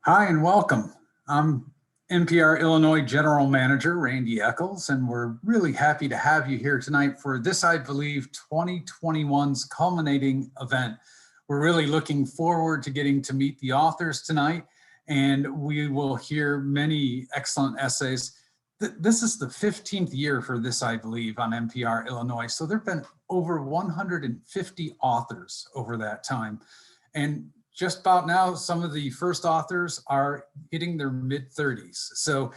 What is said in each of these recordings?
Hi and welcome. I'm NPR Illinois General Manager Randy Eccles, and we're really happy to have you here tonight for this, I believe, 2021's Culminating event. We're really looking forward to getting to meet the authors tonight, and we will hear many excellent essays. This is the 15th year for this, I believe, on NPR Illinois. So there've been over 150 authors over that time. And just about now, some of the first authors are hitting their mid-30s. So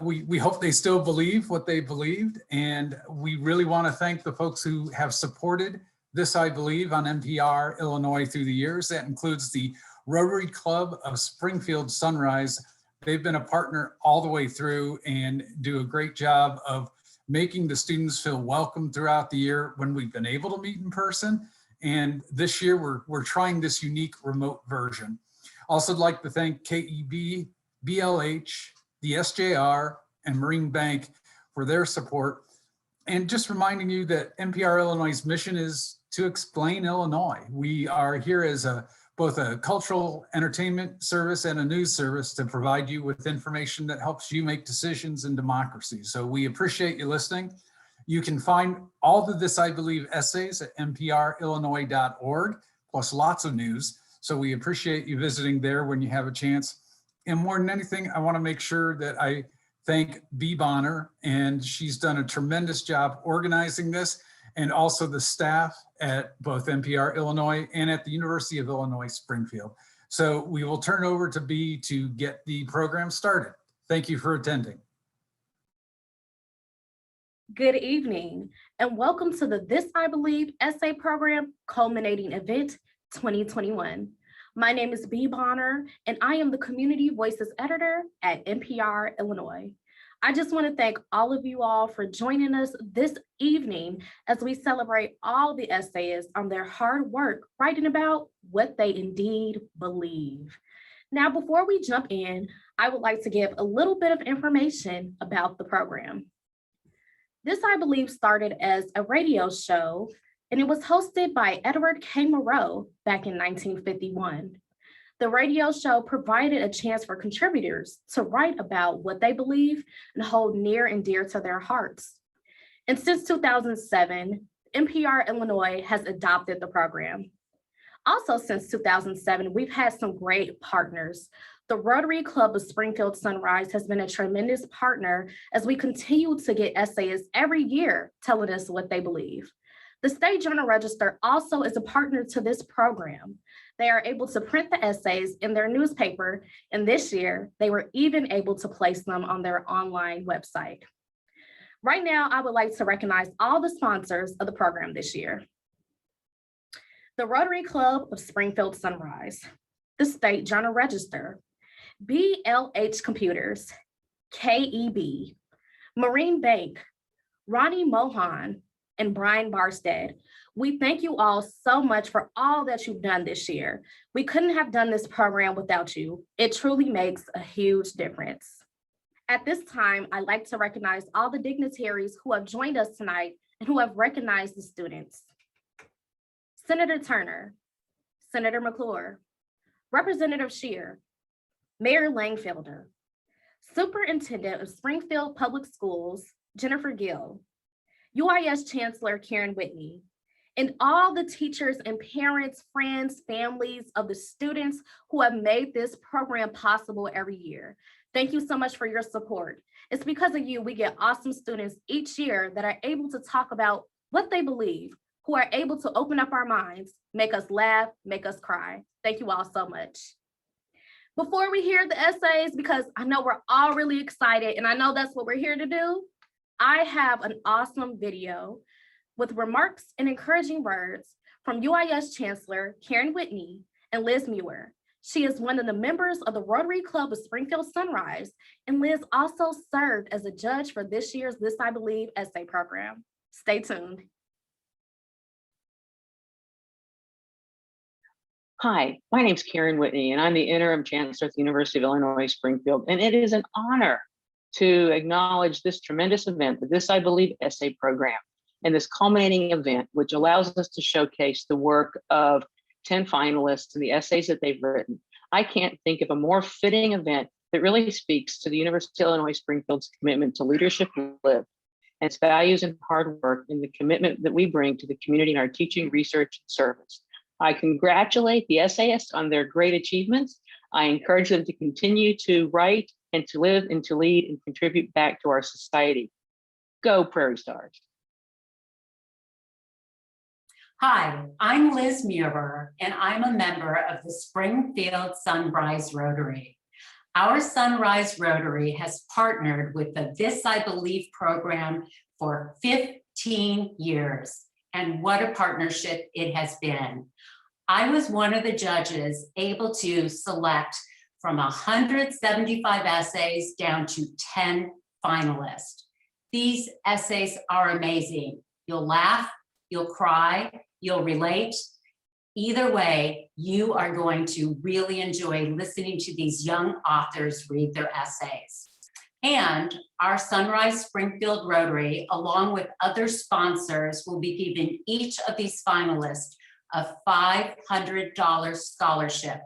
we hope they still believe what they believed. And we really want to thank the folks who have supported this, I believe, on NPR Illinois through the years. That includes the Rotary Club of Springfield Sunrise. They've been a partner all the way through and do a great job of making the students feel welcome throughout the year when we've been able to meet in person. And this year, we're trying this unique remote version. Also, I'd like to thank KEB, BLH, the SJR, and Marine Bank for their support. And just reminding you that NPR Illinois' mission is to explain Illinois. We are here as both a cultural entertainment service and a news service to provide you with information that helps you make decisions in democracy. So we appreciate you listening. You can find all of this, I believe, essays at nprillinois.org, plus lots of news. So we appreciate you visiting there when you have a chance. And more than anything, I want to make sure that I thank Bee Bonner, and she's done a tremendous job organizing this, and also the staff at both NPR Illinois and at the University of Illinois Springfield. So we will turn over to Bee to get the program started. Thank you for attending. Good evening, and welcome to the This I Believe essay program Culminating Event 2021. My name is Bee Bonner, and I am the Community Voices Editor at NPR Illinois. I just want to thank all of you all for joining us this evening as we celebrate all the essayists on their hard work writing about what they indeed believe. Now, before we jump in, I would like to give a little bit of information about the program. This, I believe, started as a radio show, and it was hosted by Edward K. Moreau back in 1951. The radio show provided a chance for contributors to write about what they believe and hold near and dear to their hearts. And since 2007, NPR Illinois has adopted the program. Also, since 2007, we've had some great partners. The Rotary Club of Springfield Sunrise has been a tremendous partner as we continue to get essayists every year telling us what they believe. The State Journal Register also is a partner to this program. They are able to print the essays in their newspaper, and this year, they were even able to place them on their online website. Right now, I would like to recognize all the sponsors of the program this year. The Rotary Club of Springfield Sunrise, the State Journal Register, BLH Computers, KEB, Marine Bank, Ronnie Mohan, and Brian Barstead. We thank you all so much for all that you've done this year. We couldn't have done this program without you. It truly makes a huge difference. At this time, I'd like to recognize all the dignitaries who have joined us tonight and who have recognized the students. Senator Turner, Senator McClure, Representative Scheer, Mayor Langfelder, Superintendent of Springfield Public Schools, Jennifer Gill, UIS Chancellor Karen Whitney, and all the teachers and parents, friends, families of the students who have made this program possible every year. Thank you so much for your support. It's because of you we get awesome students each year that are able to talk about what they believe, who are able to open up our minds, make us laugh, make us cry. Thank you all so much. Before we hear the essays, because I know we're all really excited and I know that's what we're here to do, I have an awesome video with remarks and encouraging words from UIS Chancellor Karen Whitney and Liz Muir. She is one of the members of the Rotary Club of Springfield Sunrise, and Liz also served as a judge for this year's This I Believe essay program. Stay tuned. Hi, my name's Karen Whitney, and I'm the Interim Chancellor at the University of Illinois Springfield, and it is an honor to acknowledge this tremendous event, the This I Believe essay program, and this culminating event, which allows us to showcase the work of 10 finalists and the essays that they've written. I can't think of a more fitting event that really speaks to the University of Illinois Springfield's commitment to leadership lived, and its values and hard work, and the commitment that we bring to the community in our teaching, research, and service. I congratulate the essayists on their great achievements. I encourage them to continue to write and to live and to lead and contribute back to our society. Go Prairie Stars. Hi, I'm Liz Muir, and I'm a member of the Springfield Sunrise Rotary. Our Sunrise Rotary has partnered with the This I Believe program for 15 years, and what a partnership it has been. I was one of the judges able to select from 175 essays down to 10 finalists. These essays are amazing. You'll laugh, you'll cry, you'll relate. Either way, you are going to really enjoy listening to these young authors read their essays. And our Sunrise Springfield Rotary, along with other sponsors, will be giving each of these finalists a $500 scholarship.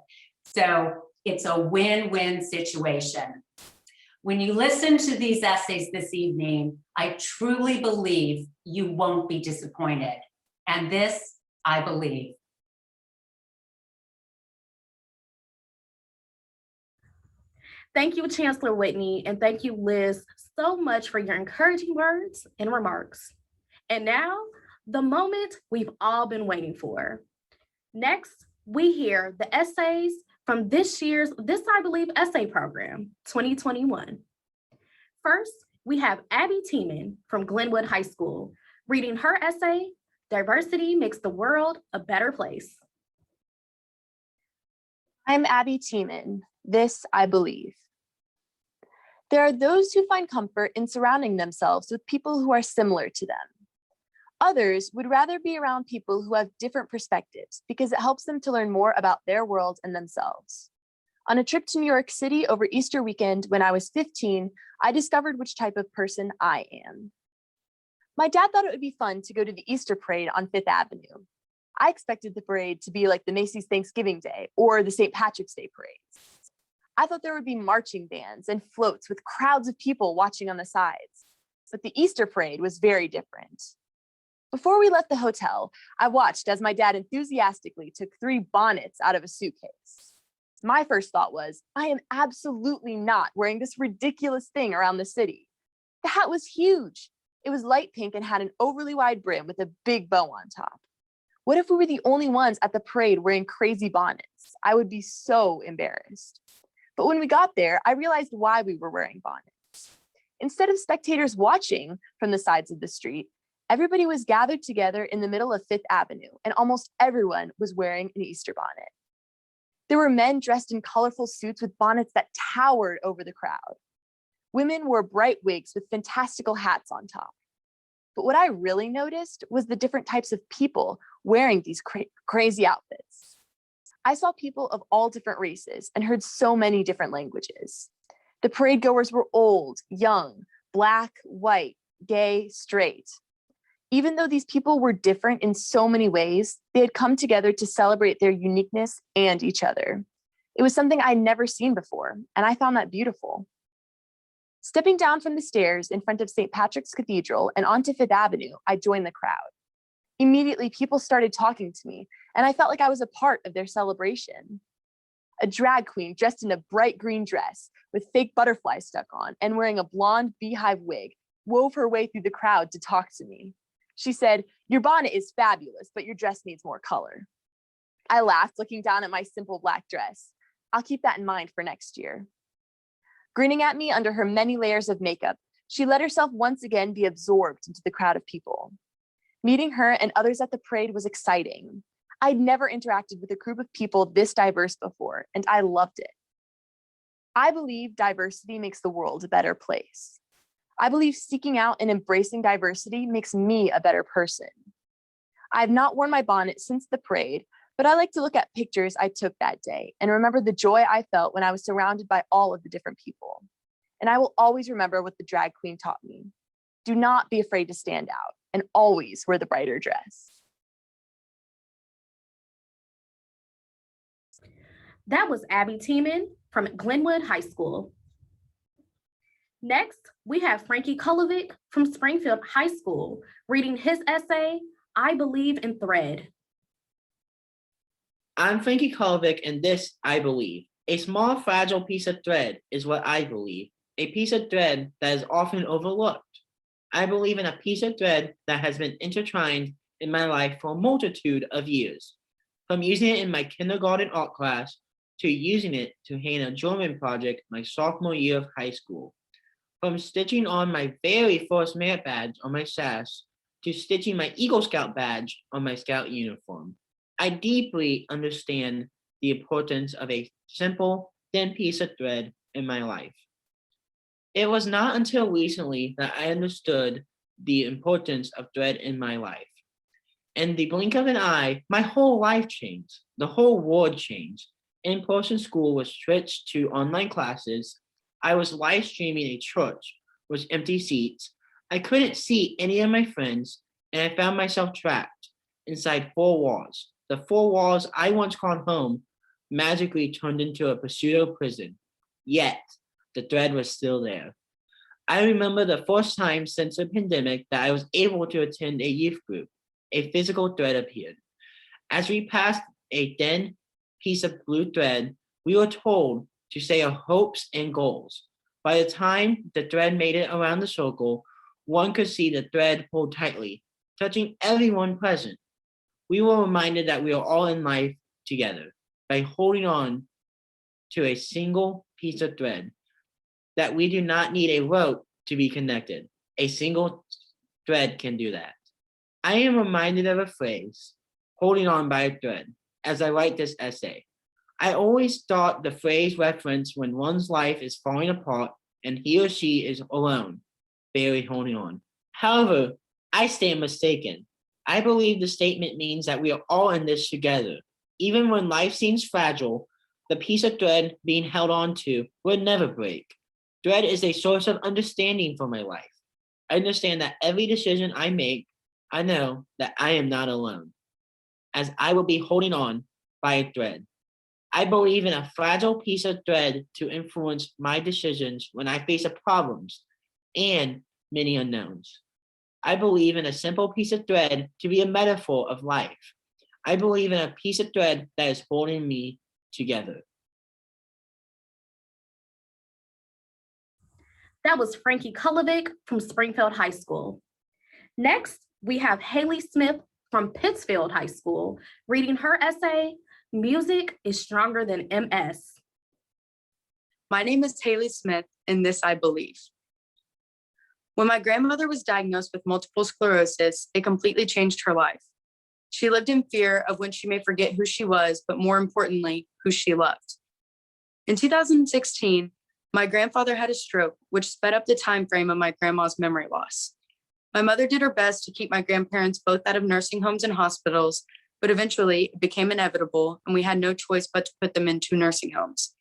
So it's a win-win situation. When you listen to these essays this evening, I truly believe you won't be disappointed. And this, I believe. Thank you, Chancellor Whitney, and thank you, Liz, so much for your encouraging words and remarks. And now, the moment we've all been waiting for. Next, we hear the essays from this year's This I Believe essay program, 2021. First, we have Abby Tiemann from Glenwood High School reading her essay, Diversity Makes the World a Better Place. I'm Abby Tiemann. This I believe. There are those who find comfort in surrounding themselves with people who are similar to them. Others would rather be around people who have different perspectives because it helps them to learn more about their world and themselves. On a trip to New York City over Easter weekend when I was 15, I discovered which type of person I am. My dad thought it would be fun to go to the Easter parade on Fifth Avenue. I expected the parade to be like the Macy's Thanksgiving Day or the St. Patrick's Day parades. I thought there would be marching bands and floats with crowds of people watching on the sides, but the Easter parade was very different. Before we left the hotel, I watched as my dad enthusiastically took 3 bonnets out of a suitcase. My first thought was, I am absolutely not wearing this ridiculous thing around the city. The hat was huge. It was light pink and had an overly wide brim with a big bow on top. What if we were the only ones at the parade wearing crazy bonnets? I would be so embarrassed. But when we got there, I realized why we were wearing bonnets. Instead of spectators watching from the sides of the street, everybody was gathered together in the middle of Fifth Avenue, and almost everyone was wearing an Easter bonnet. There were men dressed in colorful suits with bonnets that towered over the crowd. Women wore bright wigs with fantastical hats on top. But what I really noticed was the different types of people wearing these crazy outfits. I saw people of all different races and heard so many different languages. The parade goers were old, young, Black, white, gay, straight. Even though these people were different in so many ways, they had come together to celebrate their uniqueness and each other. It was something I'd never seen before, and I found that beautiful. Stepping down from the stairs in front of St. Patrick's Cathedral and onto Fifth Avenue, I joined the crowd. Immediately, people started talking to me, and I felt like I was a part of their celebration. A drag queen dressed in a bright green dress with fake butterflies stuck on and wearing a blonde beehive wig wove her way through the crowd to talk to me. She said, "Your bonnet is fabulous, but your dress needs more color." I laughed, looking down at my simple black dress. I'll keep that in mind for next year. Grinning at me under her many layers of makeup, she let herself once again be absorbed into the crowd of people. Meeting her and others at the parade was exciting. I'd never interacted with a group of people this diverse before, and I loved it. I believe diversity makes the world a better place. I believe seeking out and embracing diversity makes me a better person. I have not worn my bonnet since the parade, but I like to look at pictures I took that day and remember the joy I felt when I was surrounded by all of the different people. And I will always remember what the drag queen taught me. Do not be afraid to stand out and always wear the brighter dress. That was Abby Tiemann from Glenwood High School. Next, we have Frankie Kulovic from Springfield High School reading his essay, I Believe in Thread. I'm Frankie Kovic, and this I believe. A small, fragile piece of thread is what I believe, a piece of thread that is often overlooked. I believe in a piece of thread that has been intertwined in my life for a multitude of years, from using it in my kindergarten art class to using it to hang a German project my sophomore year of high school, from stitching on my very first merit badge on my SAS to stitching my Eagle Scout badge on my Scout uniform. I deeply understand the importance of a simple, thin piece of thread in my life. It was not until recently that I understood the importance of thread in my life. In the blink of an eye, my whole life changed. The whole world changed. In-person school was switched to online classes. I was live streaming a church with empty seats. I couldn't see any of my friends, and I found myself trapped inside four walls. The four walls I once called home magically turned into a pseudo prison. Yet, the thread was still there. I remember the first time since the pandemic that I was able to attend a youth group. A physical thread appeared. As we passed a thin piece of blue thread, we were told to say our hopes and goals. By the time the thread made it around the circle, one could see the thread pulled tightly, touching everyone present. We were reminded that we are all in life together by holding on to a single piece of thread, that we do not need a rope to be connected. A single thread can do that. I am reminded of a phrase, holding on by a thread, as I write this essay. I always thought the phrase referenced when one's life is falling apart and he or she is alone, barely holding on. However, I stand mistaken. I believe the statement means that we are all in this together. Even when life seems fragile, the piece of thread being held on to will never break. Thread is a source of understanding for my life. I understand that every decision I make, I know that I am not alone, as I will be holding on by a thread. I believe in a fragile piece of thread to influence my decisions when I face problems and many unknowns. I believe in a simple piece of thread to be a metaphor of life. I believe in a piece of thread that is holding me together. That was Frankie Kulovic from Springfield High School. Next, we have Haley Smith from Pittsfield High School reading her essay, Music is Stronger than MS. My name is Haley Smith, and this I believe. When my grandmother was diagnosed with multiple sclerosis, it completely changed her life. She lived in fear of when she may forget who she was, but more importantly, who she loved. In 2016, my grandfather had a stroke, which sped up the time frame of my grandma's memory loss. My mother did her best to keep my grandparents both out of nursing homes and hospitals, but eventually it became inevitable, and we had no choice but to put them into nursing homes.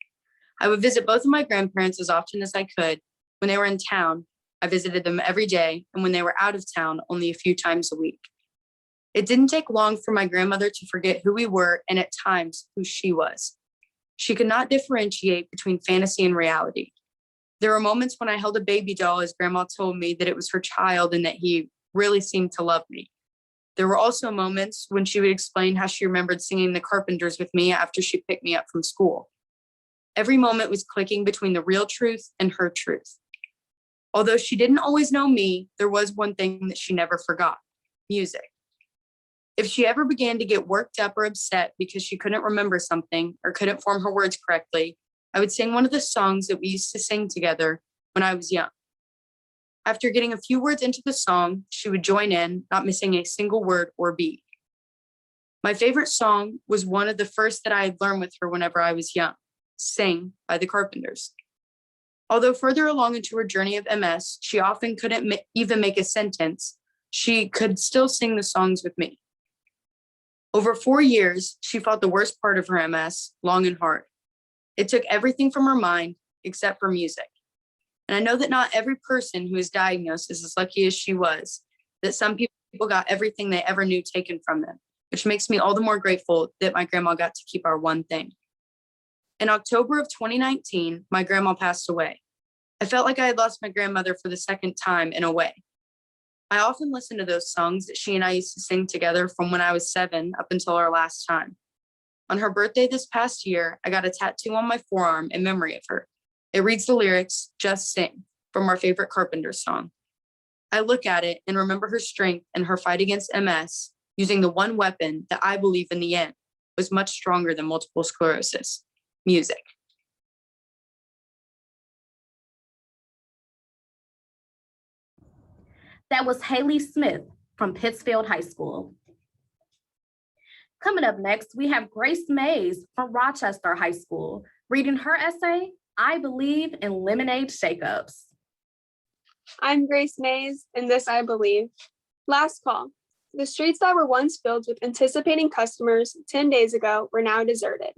I would visit both of my grandparents as often as I could. When they were in town, I visited them every day, and when they were out of town, only a few times a week. It didn't take long for my grandmother to forget who we were and at times who she was. She could not differentiate between fantasy and reality. There were moments when I held a baby doll as grandma told me that it was her child and that he really seemed to love me. There were also moments when she would explain how she remembered singing the Carpenters with me after she picked me up from school. Every moment was clicking between the real truth and her truth. Although she didn't always know me, there was one thing that she never forgot: music. If she ever began to get worked up or upset because she couldn't remember something or couldn't form her words correctly, I would sing one of the songs that we used to sing together when I was young. After getting a few words into the song, she would join in, not missing a single word or beat. My favorite song was one of the first that I had learned with her whenever I was young, Sing by the Carpenters. Although further along into her journey of MS, she often couldn't even make a sentence, she could still sing the songs with me. Over 4 years, she fought the worst part of her MS long and hard. It took everything from her mind except for music. And I know that not every person who is diagnosed is as lucky as she was, that some people got everything they ever knew taken from them, which makes me all the more grateful that my grandma got to keep our one thing. In October of 2019, my grandma passed away. I felt like I had lost my grandmother for the second time in a way. I often listen to those songs that she and I used to sing together from when I was 7 up until our last time. On her birthday this past year, I got a tattoo on my forearm in memory of her. It reads the lyrics, "Just Sing," from our favorite Carpenter song. I look at it and remember her strength and her fight against MS, using the one weapon that I believe in the end was much stronger than multiple sclerosis: music. That was Haley Smith from Pittsfield High School. Coming up next, we have Grace Mays from Rochester High School, reading her essay, "I Believe in Lemonade Shakeups." I'm Grace Mays, and this I believe. Last call. The streets that were once filled with anticipating customers 10 days ago were now deserted.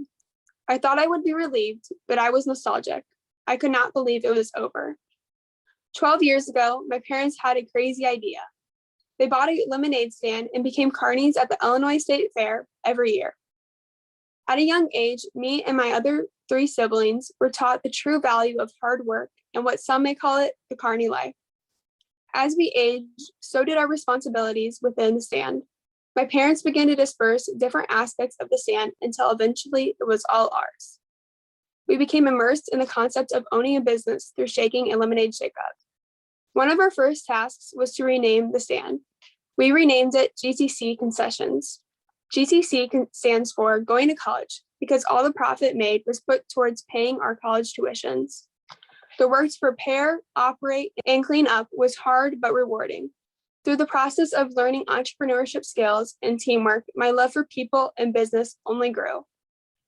I thought I would be relieved, but I was nostalgic. I could not believe it was over. 12 years ago, my parents had a crazy idea. They bought a lemonade stand and became carnies at the Illinois State Fair every year. At a young age, me and my other 3 siblings were taught the true value of hard work and what some may call it the carny life. As we aged, so did our responsibilities within the stand. My parents began to disperse different aspects of the stand until eventually it was all ours. We became immersed in the concept of owning a business through shaking a lemonade shakeup. One of our first tasks was to rename the stand. We renamed it GTC Concessions. GTC stands for Going to College, because all the profit made was put towards paying our college tuitions. The work to prepare, operate, and clean up was hard but rewarding. Through the process of learning entrepreneurship skills and teamwork, my love for people and business only grew.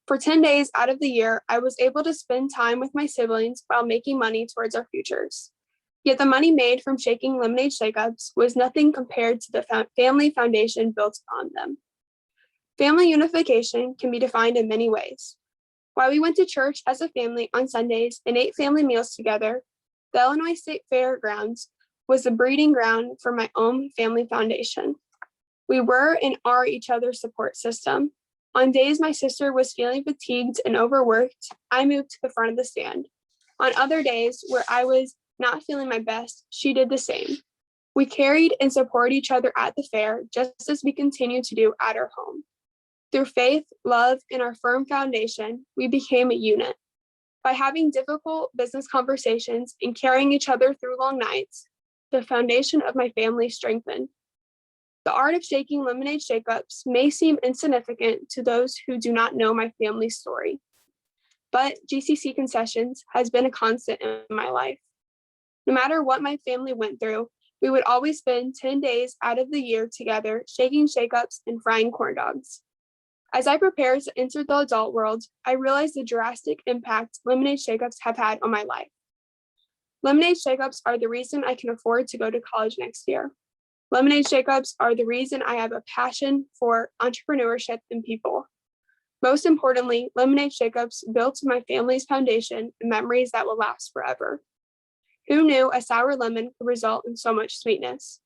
For 10 days out of the year, I was able to spend time with my siblings while making money towards our futures. Yet the money made from shaking lemonade shakeups was nothing compared to the family foundation built upon them. Family unification can be defined in many ways. While we went to church as a family on Sundays and ate family meals together, the Illinois State Fairgrounds was the breeding ground for my own family foundation. We were and are each other's support system. On days my sister was feeling fatigued and overworked, I moved to the front of the stand. On other days where I was not feeling my best, she did the same. We carried and supported each other at the fair, just as we continue to do at our home. Through faith, love, and our firm foundation, we became a unit. By having difficult business conversations and carrying each other through long nights, the foundation of my family strengthened. The art of shaking lemonade shakeups may seem insignificant to those who do not know my family's story, but GCC Concessions has been a constant in my life. No matter what my family went through, we would always spend 10 days out of the year together shaking shakeups and frying corn dogs. As I prepare to enter the adult world, I realized the drastic impact lemonade shakeups have had on my life. Lemonade shakeups are the reason I can afford to go to college next year. Lemonade shakeups are the reason I have a passion for entrepreneurship and people. Most importantly, lemonade shakeups built my family's foundation and memories that will last forever. Who knew a sour lemon could result in so much sweetness?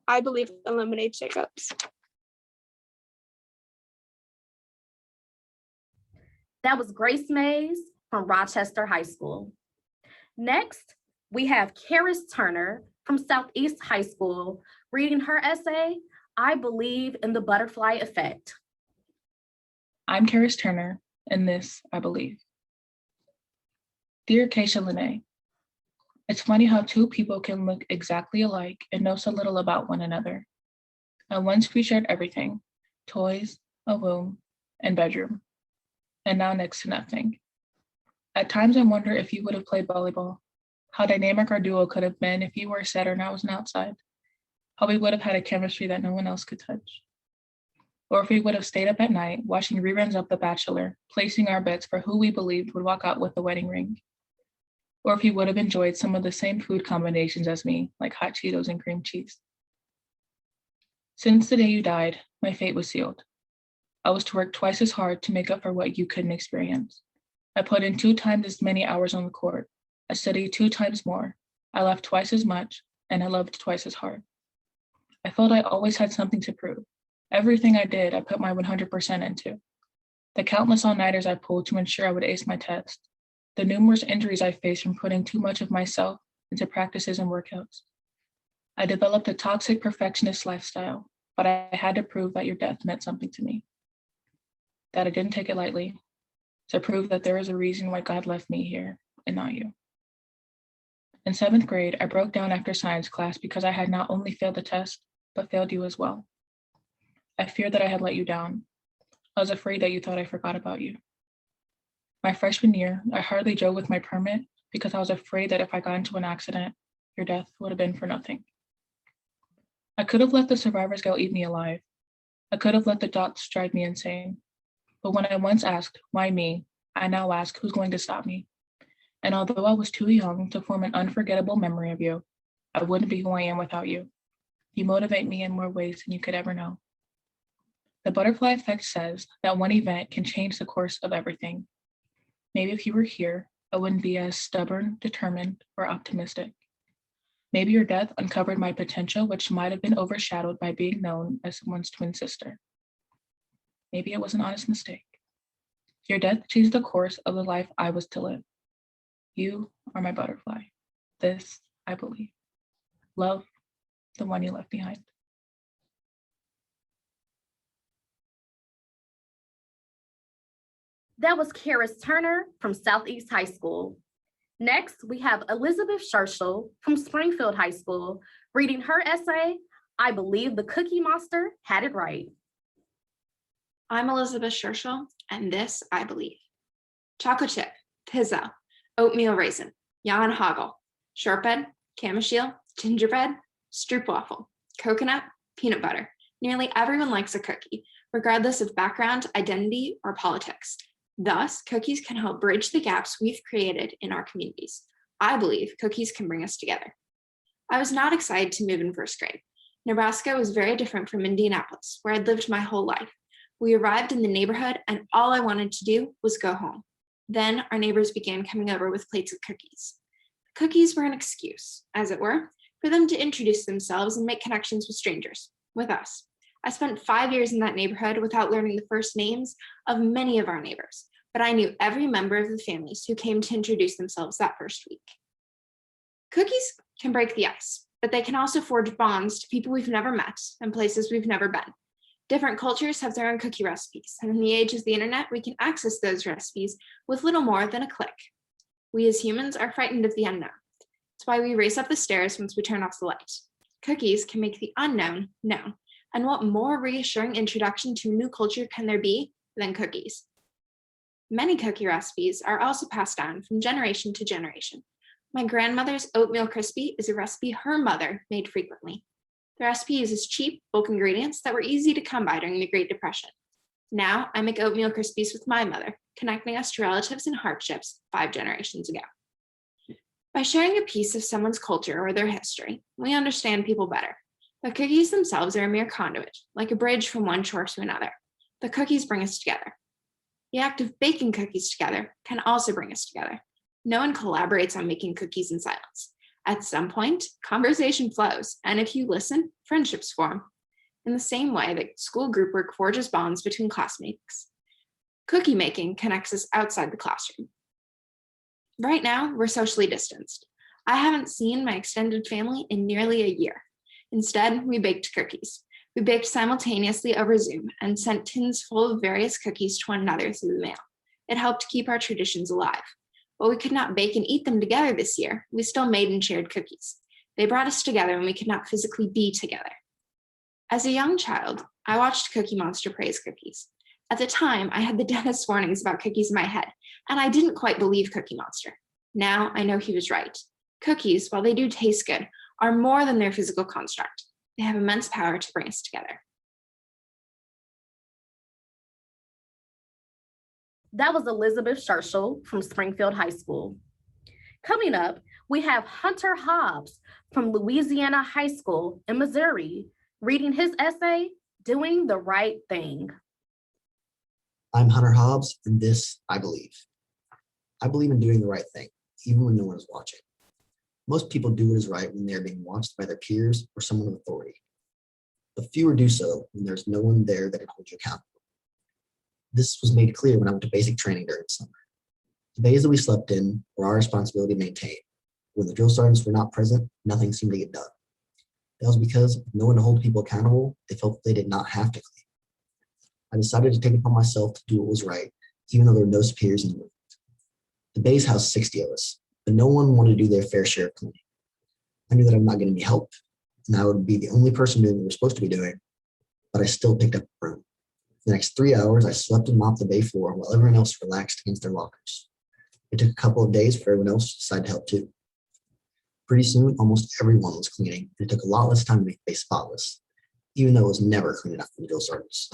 I believe in lemonade shakeups. That was Grace Mays from Rochester High School. Next, we have Karis Turner from Southeast High School reading her essay, "I Believe in the Butterfly Effect." I'm Karis Turner, and this I believe. Dear Keisha Lene, it's funny how 2 people can look exactly alike and know so little about one another. At once we shared everything: toys, a room, and bedroom. And now next to nothing. At times I wonder if you would have played volleyball, how dynamic our duo could have been if you were a setter and I was an outside, how we would have had a chemistry that no one else could touch. Or if we would have stayed up at night watching reruns of The Bachelor, placing our bets for who we believed would walk out with the wedding ring. Or if you would have enjoyed some of the same food combinations as me, like hot Cheetos and cream cheese. Since the day you died, my fate was sealed. I was to work twice as hard to make up for what you couldn't experience. I put in 2 times as many hours on the court. I studied 2 times more. I laughed twice as much, and I loved twice as hard. I felt I always had something to prove. Everything I did, I put my 100% into. The countless all-nighters I pulled to ensure I would ace my test, the numerous injuries I faced from putting too much of myself into practices and workouts. I developed a toxic perfectionist lifestyle, but I had to prove that your death meant something to me, that I didn't take it lightly, to prove that there is a reason why God left me here and not you. In 7th grade, I broke down after science class because I had not only failed the test, but failed you as well. I feared that I had let you down. I was afraid that you thought I forgot about you. My freshman year, I hardly drove with my permit because I was afraid that if I got into an accident, your death would have been for nothing. I could have let the survivor's guilt eat me alive. I could have let the dots drive me insane. But when I once asked, why me, I now ask, who's going to stop me? And although I was too young to form an unforgettable memory of you, I wouldn't be who I am without you. You motivate me in more ways than you could ever know. The butterfly effect says that one event can change the course of everything. Maybe if you were here, I wouldn't be as stubborn, determined, or optimistic. Maybe your death uncovered my potential, which might have been overshadowed by being known as someone's twin sister. Maybe it was an honest mistake. Your death changed the course of the life I was to live. You are my butterfly. This, I believe. Love, the one you left behind. That was Karis Turner from Southeast High School. Next, we have Elizabeth Scherschel from Springfield High School reading her essay, I Believe the Cookie Monster Had It Right. I'm Elizabeth Scherschel, and this I believe. Chocolate chip, pizza, oatmeal raisin, Jan Hagel, shortbread, camomile, gingerbread, stroopwafel, coconut, peanut butter. Nearly everyone likes a cookie, regardless of background, identity, or politics. Thus, cookies can help bridge the gaps we've created in our communities. I believe cookies can bring us together. I was not excited to move in first grade. Nebraska was very different from Indianapolis, where I'd lived my whole life. We arrived in the neighborhood and all I wanted to do was go home. Then our neighbors began coming over with plates of cookies. Cookies were an excuse, as it were, for them to introduce themselves and make connections with strangers, with us. I spent 5 years in that neighborhood without learning the first names of many of our neighbors, but I knew every member of the families who came to introduce themselves that first week. Cookies can break the ice, but they can also forge bonds to people we've never met and places we've never been. Different cultures have their own cookie recipes, and in the age of the internet, we can access those recipes with little more than a click. We as humans are frightened of the unknown. That's why we race up the stairs once we turn off the light. Cookies can make the unknown known, and what more reassuring introduction to a new culture can there be than cookies? Many cookie recipes are also passed down from generation to generation. My grandmother's oatmeal crispy is a recipe her mother made frequently. The recipe uses cheap, bulk ingredients that were easy to come by during the Great Depression. Now I make oatmeal crispies with my mother, connecting us to relatives and hardships 5 generations ago. By sharing a piece of someone's culture or their history, we understand people better. The cookies themselves are a mere conduit, like a bridge from one shore to another. The cookies bring us together. The act of baking cookies together can also bring us together. No one collaborates on making cookies in silence. At some point, conversation flows, and if you listen, friendships form. In the same way that school group work forges bonds between classmates, cookie making connects us outside the classroom. Right now, we're socially distanced. I haven't seen my extended family in nearly a year. Instead, we baked cookies. We baked simultaneously over Zoom and sent tins full of various cookies to one another through the mail. It helped keep our traditions alive. While we could not bake and eat them together this year, we still made and shared cookies. They brought us together when we could not physically be together. As a young child, I watched Cookie Monster praise cookies. At the time, I had the dentist's warnings about cookies in my head, and I didn't quite believe Cookie Monster. Now I know he was right. Cookies, while they do taste good, are more than their physical construct. They have immense power to bring us together. That was Elizabeth Scherschel from Springfield High School. Coming up, we have Hunter Hobbs from Louisiana High School in Missouri, reading his essay, Doing the Right Thing. I'm Hunter Hobbs, and this I believe. I believe in doing the right thing, even when no one is watching. Most people do what is right when they are being watched by their peers or someone of authority. But fewer do so when there's no one there that can hold you accountable. This was made clear when I went to basic training during the summer. The bays that we slept in were our responsibility to maintain. When the drill sergeants were not present, nothing seemed to get done. That was because with no one to hold people accountable, they felt they did not have to clean. I decided to take it upon myself to do what was right, even though there were no superiors in the room. The bays housed 60 of us, but no one wanted to do their fair share of cleaning. I knew that I'm not getting any help, and I would be the only person doing what we're supposed to be doing, but I still picked up the broom. For the next 3 hours, I slept and mopped the bay floor while everyone else relaxed against their lockers. It took a couple of days for everyone else to decide to help too. Pretty soon, almost everyone was cleaning, and it took a lot less time to make the bay spotless, even though it was never clean enough for the drill sergeants.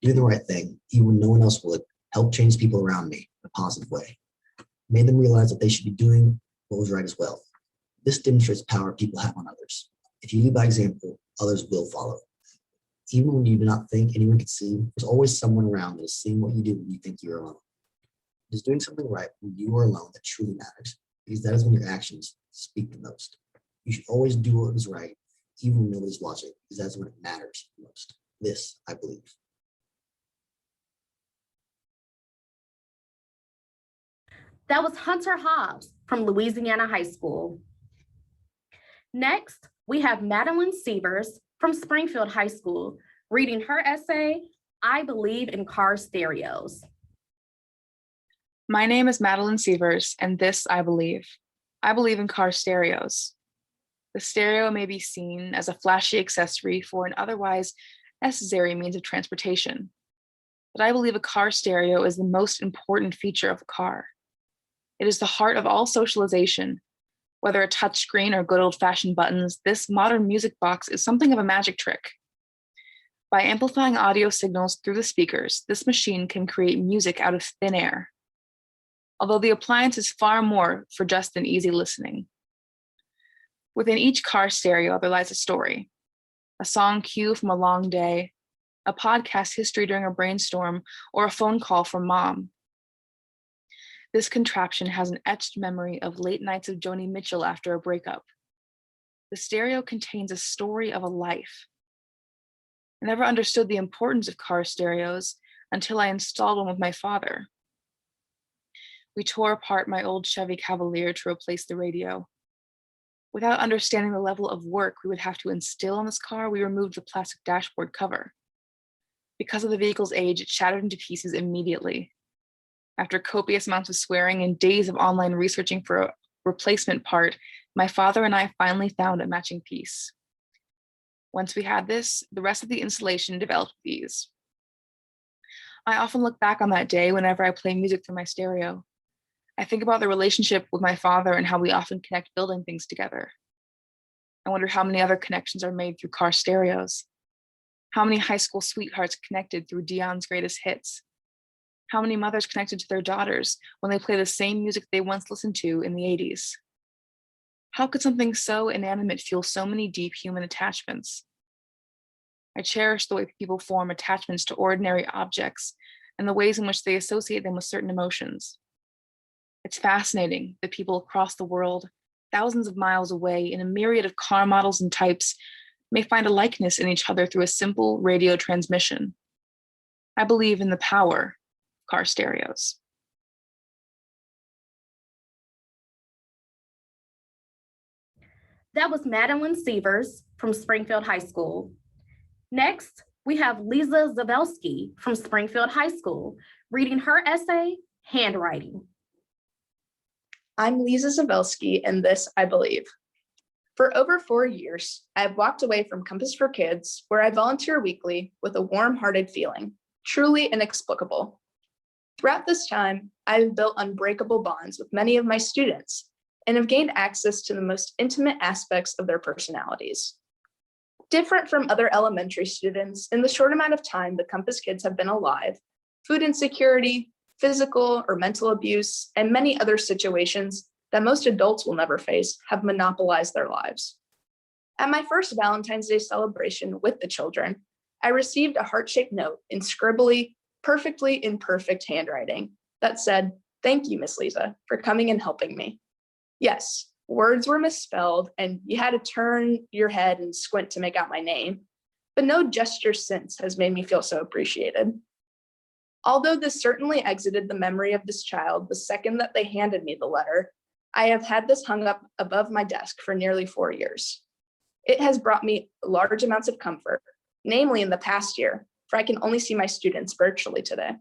Doing the right thing, even when no one else would, helped change people around me in a positive way. It made them realize that they should be doing what was right as well. This demonstrates the power people have on others. If you lead by example, others will follow. Even when you do not think anyone can see, there's always someone around that is seeing what you do when you think you're alone. It is doing something right when you are alone that truly matters, because that is when your actions speak the most. You should always do what is right, even when nobody's watching, because that's when it matters the most. This, I believe. That was Hunter Hobbs from Louisiana High School. Next, we have Madeline Sievers from Springfield High School reading her essay, I Believe in Car Stereos. My name is Madeline Sievers, and this I believe. I believe in car stereos. The stereo may be seen as a flashy accessory for an otherwise necessary means of transportation. But I believe a car stereo is the most important feature of a car. It is the heart of all socialization. Whether a touchscreen or good old-fashioned buttons, this modern music box is something of a magic trick. By amplifying audio signals through the speakers, this machine can create music out of thin air. Although the appliance is far more for just an easy listening. Within each car stereo, there lies a story, a song cue from a long day, a podcast history during a brainstorm, or a phone call from mom. This contraption has an etched memory of late nights of Joni Mitchell after a breakup. The stereo contains a story of a life. I never understood the importance of car stereos until I installed one with my father. We tore apart my old Chevy Cavalier to replace the radio. Without understanding the level of work we would have to instill on this car, we removed the plastic dashboard cover. Because of the vehicle's age, it shattered into pieces immediately. After copious amounts of swearing and days of online researching for a replacement part, my father and I finally found a matching piece. Once we had this, the rest of the installation developed with ease. I often look back on that day whenever I play music through my stereo. I think about the relationship with my father and how we often connect building things together. I wonder how many other connections are made through car stereos. How many high school sweethearts connected through Dion's greatest hits? How many mothers connected to their daughters when they play the same music they once listened to in the 80s? How could something so inanimate feel so many deep human attachments? I cherish the way people form attachments to ordinary objects and the ways in which they associate them with certain emotions. It's fascinating that people across the world, thousands of miles away in a myriad of car models and types, may find a likeness in each other through a simple radio transmission. I believe in the power of car stereos. That was Madeline Sievers from Springfield High School. Next, we have Lisa Zabelski from Springfield High School reading her essay, Handwriting. I'm Lisa Zabelski, and this I believe. For over 4 years, I have walked away from Compass for Kids, where I volunteer weekly, with a warm-hearted feeling, truly inexplicable. Throughout this time, I have built unbreakable bonds with many of my students and have gained access to the most intimate aspects of their personalities. Different from other elementary students, in the short amount of time the Compass kids have been alive, food insecurity, physical or mental abuse, and many other situations that most adults will never face have monopolized their lives. At my first Valentine's Day celebration with the children, I received a heart-shaped note in scribbly, perfectly imperfect handwriting that said, "Thank you, Miss Lisa, for coming and helping me." Yes, words were misspelled and you had to turn your head and squint to make out my name, but no gesture since has made me feel so appreciated. Although this certainly exited the memory of this child the second that they handed me the letter, I have had this hung up above my desk for nearly 4 years. It has brought me large amounts of comfort, namely in the past year, for I can only see my students virtually today.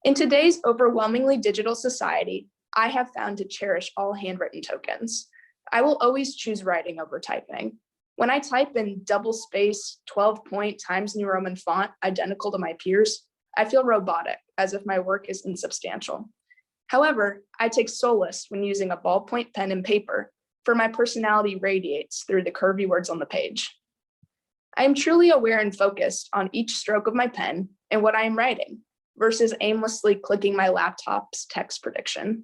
In today's overwhelmingly digital society, I have found to cherish all handwritten tokens. I will always choose writing over typing. When I type in double space 12-point Times New Roman font identical to my peers, I feel robotic, as if my work is insubstantial. However, I take solace when using a ballpoint pen and paper, for my personality radiates through the curvy words on the page. I am truly aware and focused on each stroke of my pen and what I am writing, versus aimlessly clicking my laptop's text prediction.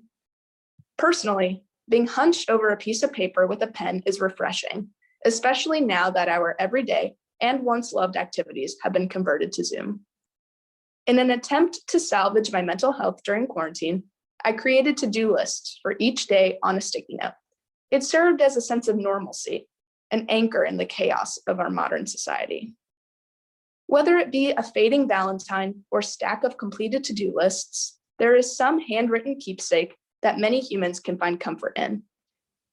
Personally, being hunched over a piece of paper with a pen is refreshing, especially now that our everyday and once loved activities have been converted to Zoom. In an attempt to salvage my mental health during quarantine, I created to-do lists for each day on a sticky note. It served as a sense of normalcy, an anchor in the chaos of our modern society. Whether it be a fading Valentine or stack of completed to-do lists, there is some handwritten keepsake that many humans can find comfort in.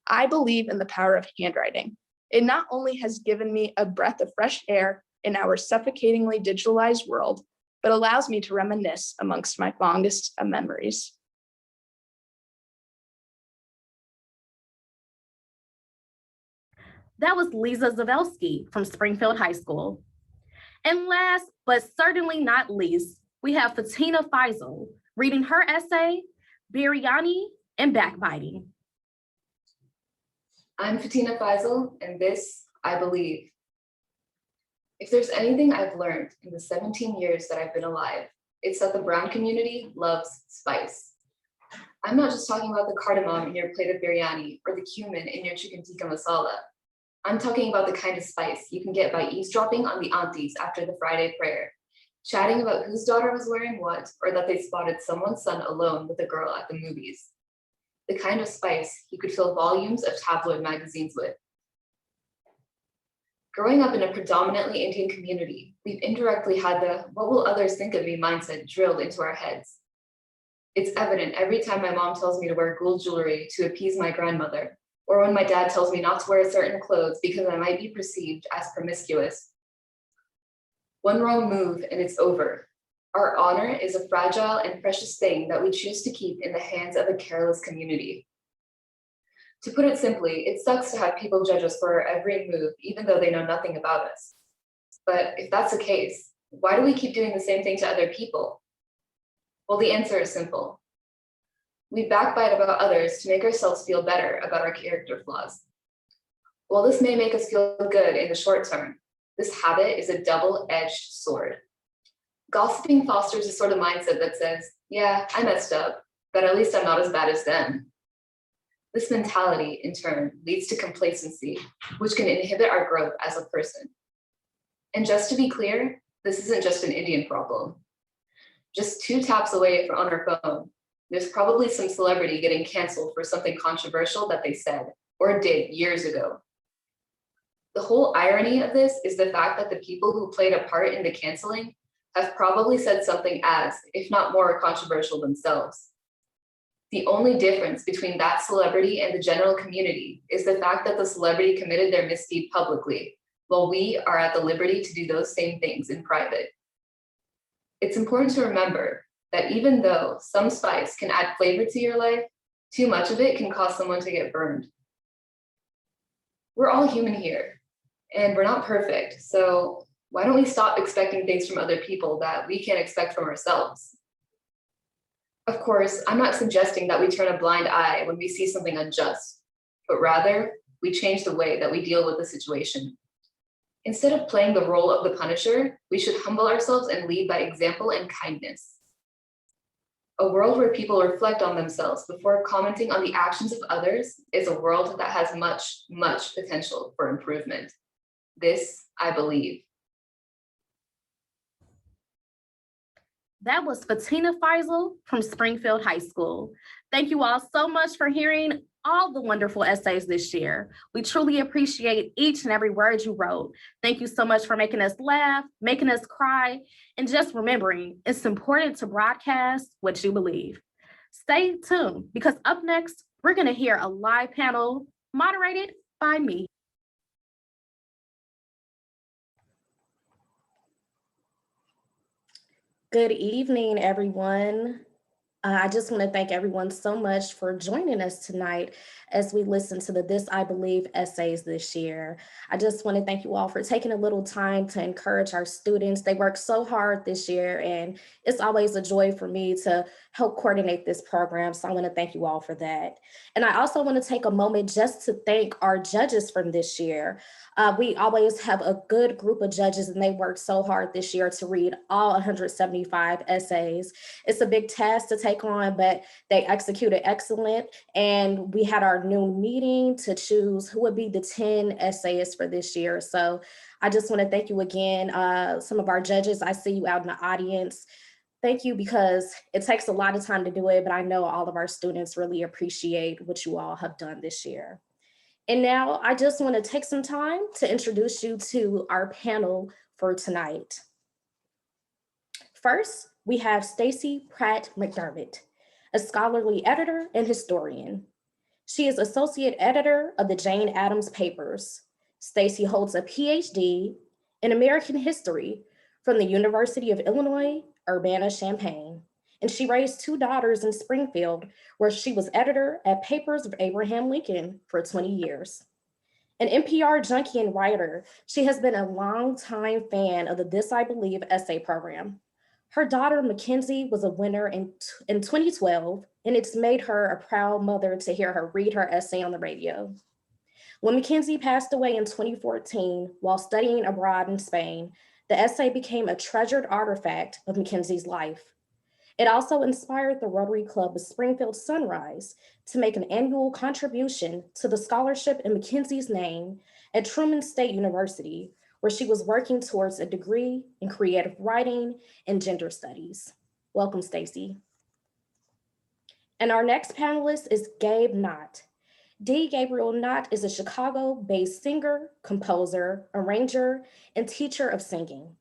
I believe in the power of handwriting. It not only has given me a breath of fresh air in our suffocatingly digitalized world, but allows me to reminisce amongst my fondest of memories. That was Lisa Zawelski from Springfield High School. And last, but certainly not least, we have Fatina Faisal reading her essay, Biryani and Backbiting. I'm Fatina Faisal, and this I believe. If there's anything I've learned in the 17 years that I've been alive, it's that the brown community loves spice. I'm not just talking about the cardamom in your plate of biryani or the cumin in your chicken tikka masala. I'm talking about the kind of spice you can get by eavesdropping on the aunties after the Friday prayer, chatting about whose daughter was wearing what, or that they spotted someone's son alone with a girl at the movies. The kind of spice you could fill volumes of tabloid magazines with. Growing up in a predominantly Indian community, we've indirectly had the "what will others think of me" mindset drilled into our heads. It's evident every time my mom tells me to wear gold jewelry to appease my grandmother, or when my dad tells me not to wear certain clothes because I might be perceived as promiscuous. One wrong move and it's over. Our honor is a fragile and precious thing that we choose to keep in the hands of a careless community. To put it simply, it sucks to have people judge us for our every move, even though they know nothing about us. But if that's the case, why do we keep doing the same thing to other people? Well, the answer is simple. We backbite about others to make ourselves feel better about our character flaws. While this may make us feel good in the short term, this habit is a double-edged sword. Gossiping fosters a sort of mindset that says, yeah, I messed up, but at least I'm not as bad as them. This mentality, in turn, leads to complacency, which can inhibit our growth as a person. And just to be clear, this isn't just an Indian problem. Just 2 taps away on our phone, there's probably some celebrity getting canceled for something controversial that they said or did years ago. The whole irony of this is the fact that the people who played a part in the canceling have probably said something as, if not more, controversial themselves. The only difference between that celebrity and the general community is the fact that the celebrity committed their misdeed publicly, while we are at the liberty to do those same things in private. It's important to remember that even though some spice can add flavor to your life, too much of it can cause someone to get burned. We're all human here, and we're not perfect, so why don't we stop expecting things from other people that we can't expect from ourselves? Of course, I'm not suggesting that we turn a blind eye when we see something unjust, but rather, we change the way that we deal with the situation. Instead of playing the role of the punisher, we should humble ourselves and lead by example and kindness. A world where people reflect on themselves before commenting on the actions of others is a world that has much, much potential for improvement. This, I believe. That was Fatina Faisal from Springfield High School. Thank you all so much for hearing all the wonderful essays this year. We truly appreciate each and every word you wrote. Thank you so much for making us laugh, making us cry, and just remembering it's important to broadcast what you believe. Stay tuned because up next, we're going to hear a live panel moderated by me. Good evening, everyone. I just want to thank everyone so much for joining us tonight as we listen to the This I Believe essays this year. I just want to thank you all for taking a little time to encourage our students. They worked so hard this year, and it's always a joy for me to help coordinate this program. So I want to thank you all for that. And I also want to take a moment just to thank our judges from this year. We always have a good group of judges, and they worked so hard this year to read all 175 essays. It's a big task to take on, but they executed excellent. And we had our noon meeting to choose who would be the 10 essayists for this year. So I just want to thank you again. Some of our judges, I see you out in the audience. Thank you, because it takes a lot of time to do it, but I know all of our students really appreciate what you all have done this year. And now I just want to take some time to introduce you to our panel for tonight. First, we have Stacy Pratt McDermott, a scholarly editor and historian. She is associate editor of the Jane Addams Papers. Stacy holds a PhD in American history from the University of Illinois, Urbana-Champaign. And she raised 2 daughters in Springfield, where she was editor at Papers of Abraham Lincoln for 20 years. An NPR junkie and writer, she has been a longtime fan of the This I Believe essay program. Her daughter, Mackenzie, was a winner in 2012, and it's made her a proud mother to hear her read her essay on the radio. When Mackenzie passed away in 2014 while studying abroad in Spain, the essay became a treasured artifact of Mackenzie's life. It also inspired the Rotary Club of Springfield Sunrise to make an annual contribution to the scholarship in Mackenzie's name at Truman State University, where she was working towards a degree in creative writing and gender studies. Welcome, Stacy. And our next panelist is Gabe Knott. D. Gabriel Knott is a Chicago-based singer, composer, arranger, and teacher of singing.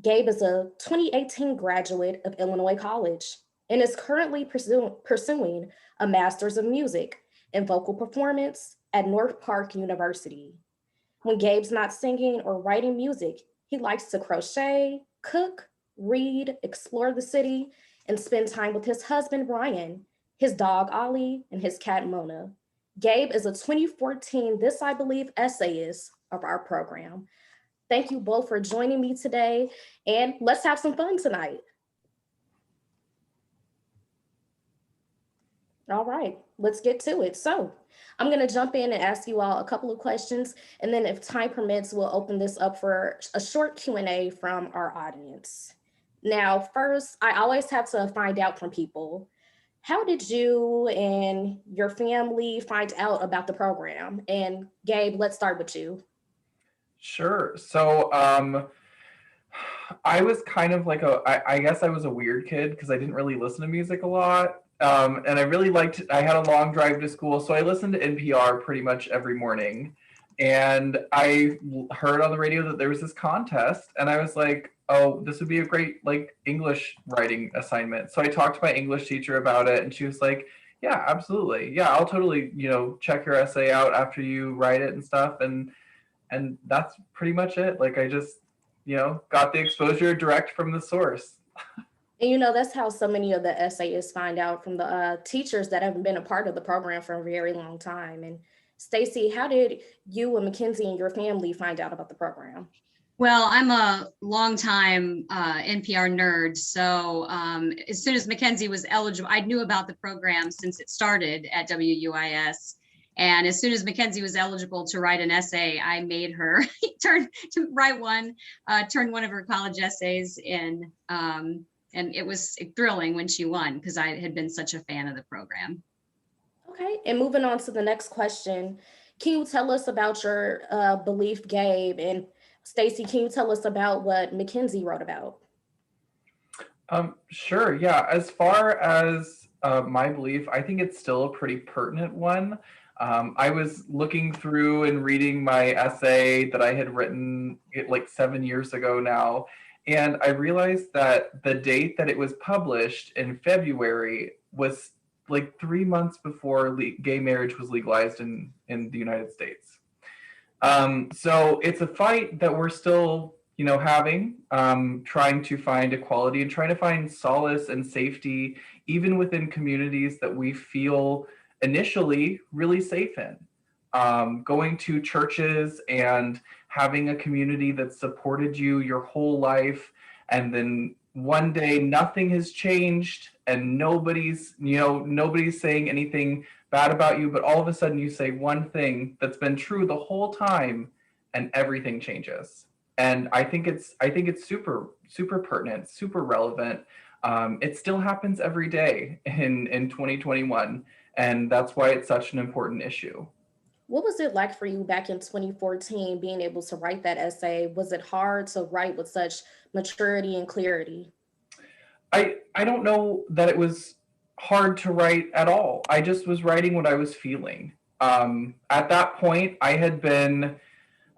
Gabe is a 2018 graduate of Illinois College and is currently pursuing a Master's of Music in Vocal Performance at North Park University. When Gabe's not singing or writing music, he likes to crochet, cook, read, explore the city, and spend time with his husband, Brian, his dog, Ollie, and his cat, Mona. Gabe is a 2014 This I Believe essayist of our program. Thank you both for joining me today, and let's have some fun tonight. All right, let's get to it. So I'm gonna jump in and ask you all a couple of questions, and then if time permits, we'll open this up for a short Q&A from our audience. Now, first, I always have to find out from people, how did you and your family find out about the program? And Gabe, let's start with you. Sure. So I was kind of like I guess I was a weird kid because I didn't really listen to music a lot. And I really I had a long drive to school, so I listened to NPR pretty much every morning. And I heard on the radio that there was this contest, and I was like, oh, this would be a great like English writing assignment. So I talked to my English teacher about it, and she was like, yeah, absolutely. Yeah, I'll totally, check your essay out after you write it and stuff. And that's pretty much it. Like I just, got the exposure direct from the source. And that's how so many of the essayists find out, from the teachers that have been a part of the program for a very long time. And Stacy, how did you and Mackenzie and your family find out about the program? Well, I'm a longtime NPR nerd. So as soon as Mackenzie was eligible, I knew about the program since it started at WUIS. And as soon as Mackenzie was eligible to write an essay, I made her turn one of her college essays in. And it was thrilling when she won because I had been such a fan of the program. Okay, and moving on to the next question, can you tell us about your belief, Gabe? And Stacy, can you tell us about what Mackenzie wrote about? Sure, yeah. As far as my belief, I think it's still a pretty pertinent one. I was looking through and reading my essay that I had written like 7 years ago now, and I realized that the date that it was published in February was like 3 months before gay marriage was legalized in the United States. So it's a fight that we're still, having, trying to find equality and trying to find solace and safety, even within communities that we feel initially really safe in. Going to churches and having a community that supported you your whole life, and then one day nothing has changed and nobody's saying anything bad about you, but all of a sudden you say one thing that's been true the whole time and everything changes. And I think it's super pertinent, super relevant. It still happens every day in 2021, and that's why it's such an important issue. What was it like for you back in 2014, being able to write that essay? Was it hard to write with such maturity and clarity? I don't know that it was hard to write at all. I just was writing what I was feeling. At that point, I had been,